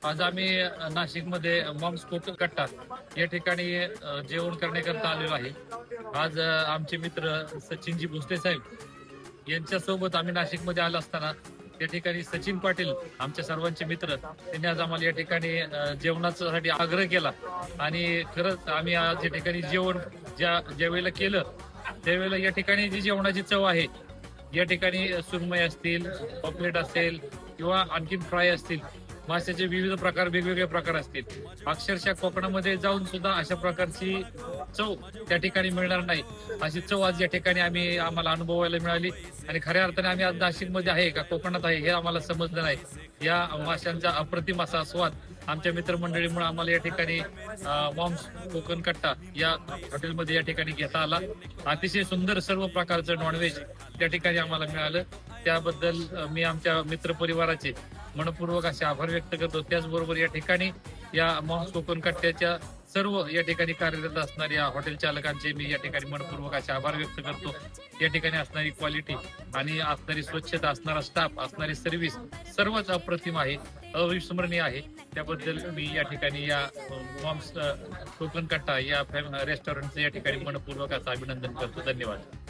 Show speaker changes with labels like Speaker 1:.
Speaker 1: आज आम्ही नाशिकमध्ये मॉम्स कोकण कट्टा या ठिकाणी जेवण करण्याकरता आलेलो आहे. आज आमचे मित्र सचिनजी भोसले साहेब यांच्यासोबत आम्ही नाशिकमध्ये आलो असताना या ठिकाणी सचिन पाटील आमच्या सर्वांचे मित्र त्यांनी आज आम्हाला या ठिकाणी जेवणासाठी आग्रह केला आणि खरंच आम्ही आज या ठिकाणी जेवण ज्या वेळेला केलं त्यावेळेला या ठिकाणी जी जेवणाची चव आहे या ठिकाणी सुरमई असतील, पॉपलेट असेल किंवा आणखीन फ्राय असतील, माशाचे विविध प्रकार वेगवेगळे प्रकार असतील. अक्षरशः कोकणामध्ये जाऊन सुद्धा अशा प्रकारची चव त्या ठिकाणी मिळणार नाही अशी चव आज या ठिकाणी आम्हाला अनुभवायला मिळाली. आणि खऱ्या अर्थाने आम्ही आज नाशिकमध्ये आहे का कोकणात आहे हे आम्हाला समजलं नाही. या माशांचा अप्रतिम असा स्वाद आमच्या मित्रमंडळीमुळे आम्हाला या ठिकाणी मॉम्स कोकण कट्टा या हॉटेलमध्ये या ठिकाणी घेता आला. अतिशय सुंदर सर्व प्रकारचं नॉनव्हेज त्या ठिकाणी आम्हाला मिळालं. त्याबद्दल मी आमच्या मित्रपरिवाराचे मनपूर्वक असे आभार व्यक्त करतो. त्याचबरोबर या ठिकाणी या मॉम्स कोकण कट्ट्याच्या सर्व या ठिकाणी कार्यरत असणाऱ्या हॉटेल चालकांचे मी या ठिकाणी मनपूर्वक असे आभार व्यक्त करतो. या ठिकाणी असणारी क्वालिटी आणि असणारी स्वच्छता, असणारा स्टाफ, असणारी सर्व्हिस सर्वच अप्रतिम आहे, अविस्मरणीय आहे. त्याबद्दल मी या ठिकाणी या मॉम्स कोकण कट्टा या रेस्टॉरंटचं या ठिकाणी मनपूर्वक असं अभिनंदन करतो. धन्यवाद.